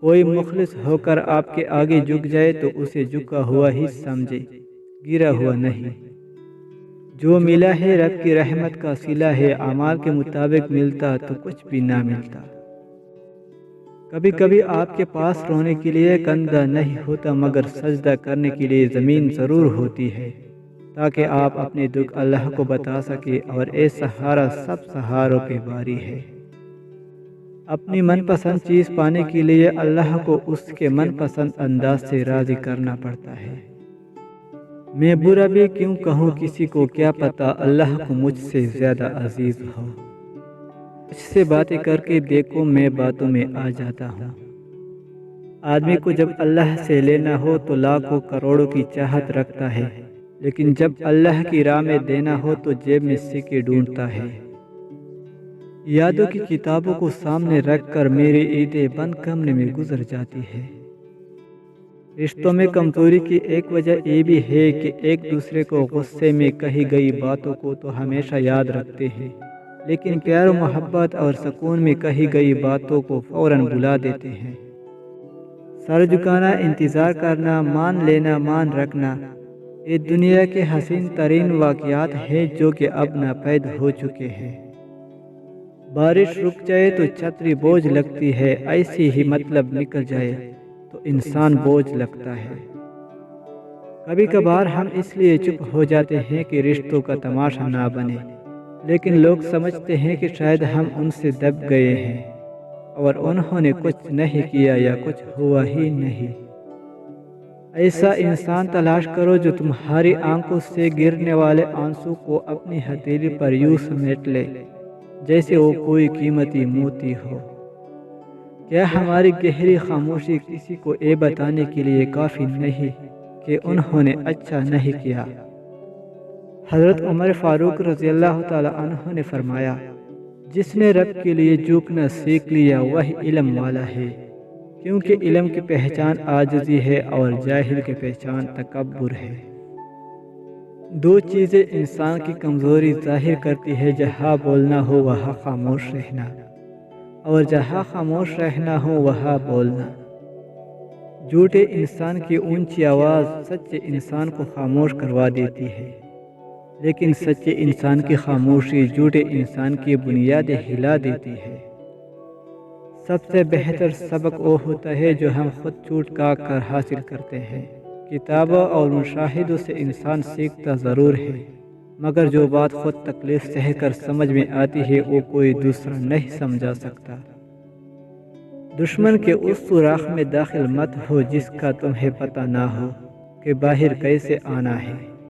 کوئی مخلص ہو کر آپ کے آگے جھک جائے تو اسے جھکا ہوا ہی سمجھے، گرا ہوا نہیں۔ جو ملا ہے رب کی رحمت کا صلہ ہے، اعمال کے مطابق ملتا تو کچھ بھی نہ ملتا۔ کبھی کبھی آپ کے پاس رونے کے لیے کندھا نہیں ہوتا، مگر سجدہ کرنے کے لیے زمین ضرور ہوتی ہے، تاکہ آپ اپنے دکھ اللہ کو بتا سکیں، اور اے سہارا سب سہاروں پہ باری ہے۔ اپنی من پسند چیز پانے کے لیے اللہ کو اس کے من پسند انداز سے راضی کرنا پڑتا ہے۔ میں برا بھی کیوں کہوں کسی کو، کیا پتا اللہ کو مجھ سے زیادہ عزیز ہو۔ مجھ سے باتیں کر کے دیکھو، میں باتوں میں آ جاتا ہوں۔ آدمی کو جب اللہ سے لینا ہو تو لاکھوں کروڑوں کی چاہت رکھتا ہے، لیکن جب اللہ کی راہ میں دینا ہو تو جیب میں سکے ڈھونڈتا ہے۔ یادوں کی کتابوں کو سامنے رکھ کر میری عیدیں بند کمرے میں گزر جاتی ہے۔ رشتوں میں کمزوری کی ایک وجہ یہ بھی ہے کہ ایک دوسرے کو غصے میں کہی گئی باتوں کو تو ہمیشہ یاد رکھتے ہیں، لیکن پیار و محبت اور سکون میں کہی گئی باتوں کو فوراً بھلا دیتے ہیں۔ سر جھکانا، انتظار کرنا، مان لینا، مان رکھنا، یہ دنیا کے حسین ترین واقعات ہیں جو کہ اب ناپید ہو چکے ہیں۔ بارش رک جائے تو چھتری بوجھ لگتی ہے، ایسی ہی مطلب نکل جائے تو انسان بوجھ لگتا ہے۔ کبھی کبھار ہم اس لیے چپ ہو جاتے ہیں کہ رشتوں کا تماشا نہ بنے، لیکن لوگ سمجھتے ہیں کہ شاید ہم ان سے دب گئے ہیں اور انہوں نے کچھ نہیں کیا یا کچھ ہوا ہی نہیں۔ ایسا انسان تلاش کرو جو تمہاری آنکھوں سے گرنے والے آنسو کو اپنی ہتھیلی پر یوں سمیٹ لے جیسے وہ کوئی قیمتی موتی ہو۔ کیا ہماری گہری خاموشی کسی کو یہ بتانے کے لیے کافی نہیں کہ انہوں نے اچھا نہیں کیا؟ حضرت عمر فاروق رضی اللہ تعالی عنہ نے فرمایا، جس نے رب کے لیے جھکنا سیکھ لیا وہی علم والا ہے، کیونکہ علم کی پہچان عاجزی ہے اور جاہل کی پہچان تکبر ہے۔ دو چیزیں انسان کی کمزوری ظاہر کرتی ہے، جہاں بولنا ہو وہاں خاموش رہنا، اور جہاں خاموش رہنا ہو وہاں بولنا۔ جھوٹے انسان کی اونچی آواز سچے انسان کو خاموش کروا دیتی ہے، لیکن سچے انسان کی خاموشی جھوٹے انسان کی بنیادیں ہلا دیتی ہے۔ سب سے بہتر سبق وہ ہوتا ہے جو ہم خود چوٹ کا کر حاصل کرتے ہیں۔ کتابوں اور مشاہدوں سے انسان سیکھتا ضرور ہے، مگر جو بات خود تکلیف سہ کر سمجھ میں آتی ہے وہ کوئی دوسرا نہیں سمجھا سکتا۔ دشمن کے اس سوراخ میں داخل مت ہو جس کا تمہیں پتہ نہ ہو کہ باہر کیسے آنا ہے۔